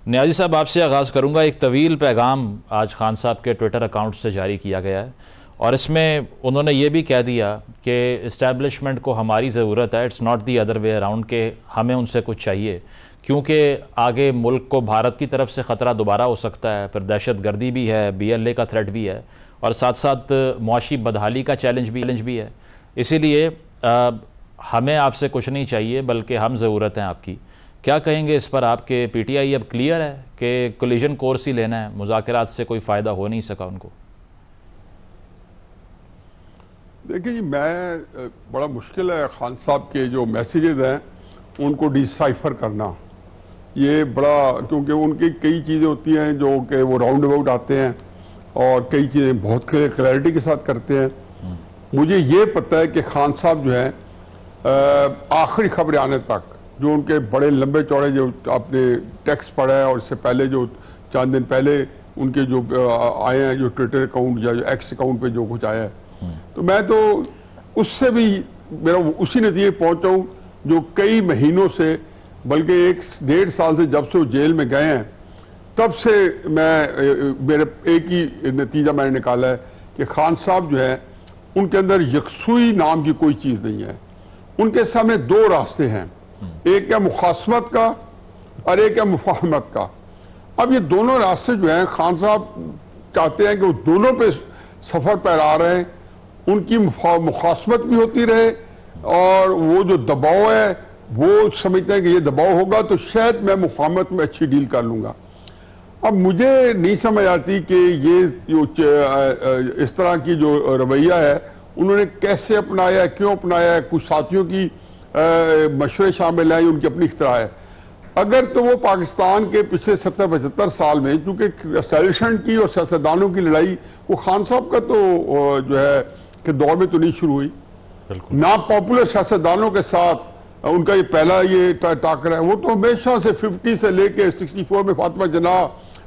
नियाज़ी साहब, आपसे आगाज़ करूँगा। एक तवील पैगाम आज खान साहब के ट्विटर अकाउंट से जारी किया गया है और इसमें उन्होंने ये भी कह दिया कि इस्टेब्लिशमेंट को हमारी ज़रूरत है, it's not the other way around, के हमें उनसे कुछ चाहिए क्योंकि आगे मुल्क को भारत की तरफ से ख़तरा दोबारा हो सकता है, फिर दहशत गर्दी भी है, BLA का थ्रेट भी है और साथ साथ मुआशी बदहाली का चैलेंज भी है। इसीलिए हमें आपसे कुछ नहीं चाहिए बल्कि हम ज़रूरत हैं आपकी। क्या कहेंगे इस पर आपके? PTI अब क्लियर है कि कोलिजन कोर्स ही लेना है, मुज़ाकरात से कोई फ़ायदा हो नहीं सका उनको? देखिए जी, बड़ा मुश्किल है खान साहब के जो मैसेजेस हैं उनको डिसाइफर करना। ये बड़ा, क्योंकि उनकी कई चीज़ें होती हैं जो कि वो राउंड अबाउट आते हैं और कई चीज़ें बहुत क्लैरिटी के साथ करते हैं। मुझे ये पता है कि खान साहब जो है आखिरी खबर आने तक जो उनके बड़े लंबे चौड़े जो आपने टेक्स्ट पढ़ा है और इससे पहले जो चंद दिन पहले उनके जो आए हैं जो ट्विटर अकाउंट या जो एक्स अकाउंट पे जो कुछ आया है, तो मैं तो उससे भी मेरा उसी नतीजे पहुंचा हूं जो कई महीनों से, बल्कि 1-1.5 साल से जब से वो जेल में गए हैं तब से मेरे एक ही नतीजा मैंने निकाला है कि खान साहब जो है उनके अंदर यकसुई नाम की कोई चीज़ नहीं है। उनके सामने दो रास्ते हैं, एक है मुखासमत का और एक है मुफाहमत का। अब ये दोनों रास्ते जो हैं खान साहब चाहते हैं कि वो दोनों पे सफ़र पर आ रहे हैं, उनकी मुखासमत भी होती रहे और वो जो दबाव है वो समझते हैं कि ये दबाव होगा तो शायद मैं मुफाहमत में अच्छी डील कर लूँगा। अब मुझे नहीं समझ आती कि ये जो इस तरह की जो रवैया है उन्होंने कैसे अपनाया है, क्यों अपनाया है। कुछ साथियों की मशवरे शामिल हैं, उनकी अपनी इख्तिरार है। अगर तो वो पाकिस्तान के पिछले 70-75 साल में, क्योंकि एस्टैब्लिशमेंट की और सियासतदानों की लड़ाई वो खान साहब का तो जो है कि दौर में तो नहीं शुरू हुई, ना पॉपुलर सियासतदानों के साथ उनका ये पहला ये टाकरा है। वो तो हमेशा से 50 से लेके 64 में फातिमा जिन्ना,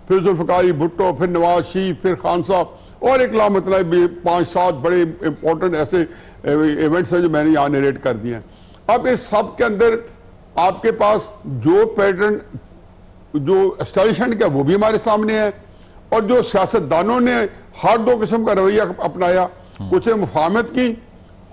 फिर जुल्फ़िकार भुट्टो, फिर नवाज शरीफ, फिर खान साहब और एक लामतलब 5-7 बड़े इंपॉर्टेंट ऐसे इवेंट्स हैं जो मैंने यहाँ नरेट कर दिए हैं। अब इस सब के अंदर आपके पास जो पैटर्न जो एस्टैब्लिशमेंट का वो भी हमारे सामने है और जो सियासतदानों ने हर दो किस्म का रवैया अपनाया, कुछ है मुफाहमत की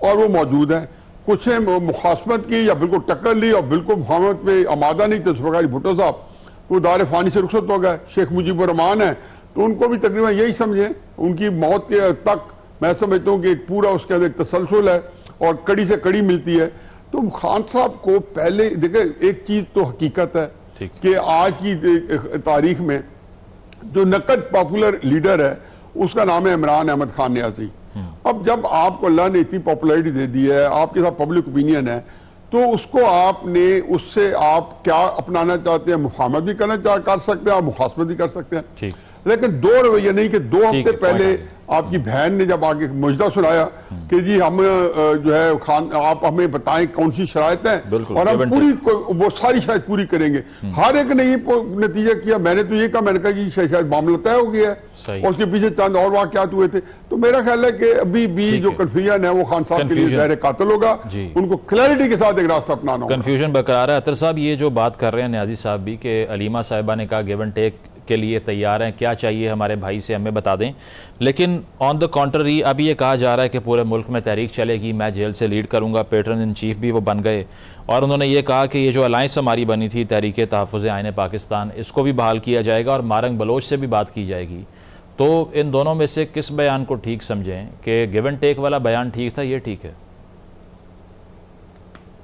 और वो मौजूद है, कुछ है मुखासमत की या बिल्कुल टक्कर ली और बिल्कुल मुफाहमत में आमादा नहीं। तो जुल्फ़िकार भुट्टो साहब वो दार फानी से रुखसत हो गए। शेख मुजीबुर रहमान है तो उनको भी तकरीबन यही समझे, उनकी मौत के तक मैं समझता हूँ कि एक पूरा उसके अंदर तसलसल है और कड़ी से कड़ी मिलती है। तो खान साहब को पहले देखे, एक चीज तो हकीकत है कि आज की तारीख में जो नकद पॉपुलर लीडर है उसका नाम है इमरान अहमद खान न्याजी। अब जब आपको अल्लाह ने इतनी पॉपुलैरिटी दे दी है, आपके साथ पब्लिक ओपिनियन है, तो उसको आपने उससे आप क्या अपनाना चाहते हैं? मुफाहमत भी कर सकते हैं, आप मुखासमत भी कर सकते हैं, लेकिन दो रवैया नहीं कि 2 हफ्ते पहले आपकी बहन ने जब आगे मुजदा सुनाया कि जी हम जो है खान आप हमें बताएं कौन सी शराइत है और हम पूरी वो सारी शायद पूरी करेंगे। हर एक ने ये नतीजा किया। मैंने तो ये कहा, मैंने कहा कि शायद मामला तय हो गया है और उसके पीछे चंद और वाकयात हुए थे। तो मेरा ख्याल है कि अभी भी जो कन्फ्यूजन है वो खान साहब के लिए ज़ाहिर कातिल होगा, उनको क्लैरिटी के साथ एक रास्ता अपनाना होगा। कन्फ्यूजन बरकरार है। अतर साहब, ये जो बात कर रहे हैं नियाज़ी साहब भी कि अलीमा साहिबा ने कहा गिव एंड टेक के लिए तैयार हैं, क्या चाहिए हमारे भाई से हमें बता दें, लेकिन ऑन द कॉन्ट्ररी अभी ये कहा जा रहा है कि पूरे मुल्क में तहरीक चलेगी, मैं जेल से लीड करूंगा। पैटर्न इन चीफ भी वो बन गए और उन्होंने ये कहा कि ये जो अलायंस हमारी बनी थी तहरीक तहफ़्फ़ुज़ आइन पाकिस्तान, इसको भी बहाल किया जाएगा और मारंग बलोच से भी बात की जाएगी। तो इन दोनों में से किस बयान को ठीक समझें कि गिव एंड टेक वाला बयान ठीक था, ये ठीक है?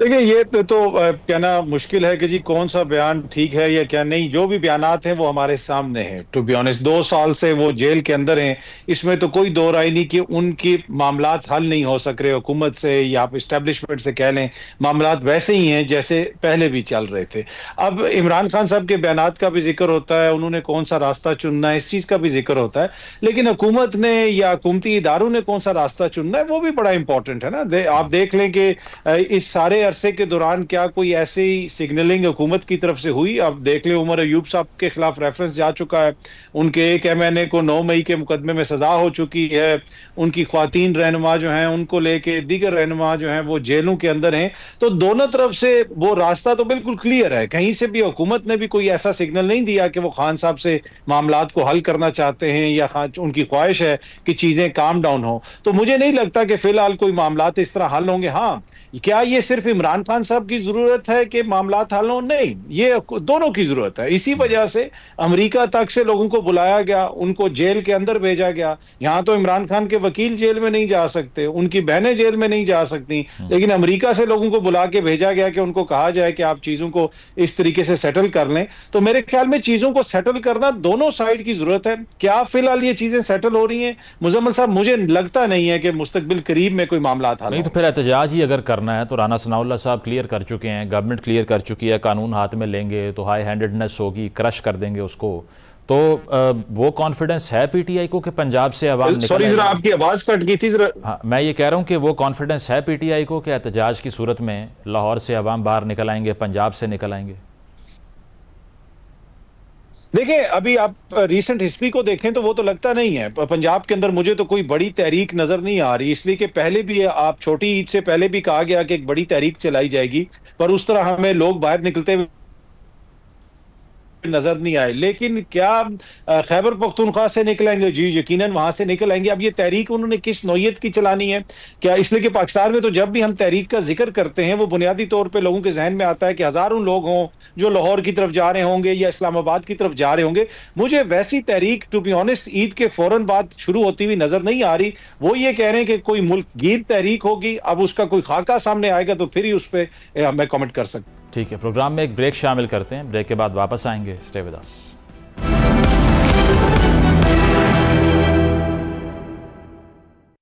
देखिए, ये तो कहना मुश्किल है कि जी कौन सा बयान ठीक है या क्या नहीं। जो भी बयानात हैं वो हमारे सामने हैं। टू बी ऑनेस्ट, 2 साल से वो जेल के अंदर हैं, इसमें तो कोई दो राय नहीं कि उनकी मामलात हल नहीं हो सक रहे। हुकूमत से या आप इस्टेब्लिशमेंट से कह लें, मामलात वैसे ही हैं जैसे पहले भी चल रहे थे। अब इमरान खान साहब के बयानात का भी जिक्र होता है, उन्होंने कौन सा रास्ता चुनना है इस चीज का भी जिक्र होता है, लेकिन हुकूमत ने या हुकूमती इदारों ने कौन सा रास्ता चुनना है वो भी बड़ा इंपॉर्टेंट है ना। आप देख लें कि इस सारे अरसे के दौरान क्या कोई ऐसी सिग्नलिंग हुकूमत की तरफ से हुई? अब देख ले, उमर अयूब साहब के खिलाफ रेफरेंस जा चुका है, उनके एक MNA को 9 मई के मुकदमे में सजा हो चुकी है, उनकी ख्वातीन रहनुमा जो हैं उनको लेके दीगर रहनुमा जो हैं वो जेलों के अंदर हैं। तो दोनों तरफ से वो रास्ता तो बिल्कुल क्लियर है, कहीं से भी हुकूमत ने भी कोई ऐसा सिग्नल नहीं दिया कि वो खान साहब से मामलात को हल करना चाहते हैं या उनकी ख्वाहिश है कि चीजें काम डाउन हो। तो मुझे नहीं लगता कि फिलहाल कोई मामलात इस तरह हल होंगे। हाँ, क्या ये सिर्फ इमरान खान साहब की जरूरत है कि मामलात हल हो? नहीं, ये दोनों की जरूरत है। इसी वजह से अमेरिका तक से लोगों को बुलाया गया, उनको जेल के अंदर भेजा गया। यहां तो इमरान खान के वकील जेल में नहीं जा सकते, उनकी बहनें जेल में नहीं जा सकती, लेकिन अमेरिका से लोगों को बुला के भेजा गया कि उनको कहा जाए कि आप चीजों को इस तरीके से सेटल कर लें। तो मेरे ख्याल में चीजों को सेटल करना दोनों साइड की जरूरत है। क्या फिलहाल ये चीजें सेटल हो रही हैं मुजम्मिल साहब? मुझे लगता नहीं है कि मुस्तकबिल करीब में कोई मामलात हल नहीं। तो फिर एहतजाज ही अगर करना है तो राना सनाउल्लाह साहब क्लियर कर चुके हैं, गवर्नमेंट क्लियर कर चुकी है, कानून हाथ में लेंगे तो हाई हैंडेडनेस होगी, क्रश कर देंगे उसको। तो वो कॉन्फिडेंस है PTI को कि पंजाब से अवाम निकल? सॉरी जरा आपकी आवाज कट गई थी जरा। हाँ, मैं ये कह रहा हूँ कि वो कॉन्फिडेंस है PTI को कि एहतजाज की सूरत में लाहौर से अवाम बाहर निकल आएंगे, पंजाब से निकल आएंगे? देखिए, अभी आप रीसेंट हिस्ट्री को देखें तो वो तो लगता नहीं है। पंजाब के अंदर मुझे तो कोई बड़ी तहरीक नजर नहीं आ रही, इसलिए कि पहले भी आप छोटी ईद से पहले भी कहा गया कि एक बड़ी तहरीक चलाई जाएगी, पर उस तरह हमें लोग बाहर निकलते हुए नजर नहीं आए। लेकिन क्या खैबर पख्तूनख्वा से निकलेंगे? जी यकीनन वहां से निकल आएंगे। अब ये तहरीक उन्होंने किस नौयत की चलानी है? क्या इसलिए कि पाकिस्तान में तो जब भी हम तहरीक का जिक्र करते हैं वो बुनियादी तौर पे लोगों के जहन में आता है कि हजारों लोग हों जो लाहौर की तरफ जा रहे होंगे या इस्लामाबाद की तरफ जा रहे होंगे। मुझे वैसी तहरीक टू बी ऑनेस्ट ईद के फौरन बाद शुरू होती हुई नजर नहीं आ रही। वो ये कह रहे हैं कि कोई मुल्क गिर तहरीक होगी, अब उसका कोई खाका सामने आएगा तो फिर ही उस पर मैं कमेंट कर सकता हूं। ठीक है, प्रोग्राम में एक ब्रेक शामिल करते हैं, ब्रेक के बाद वापस आएंगे। Stay with us.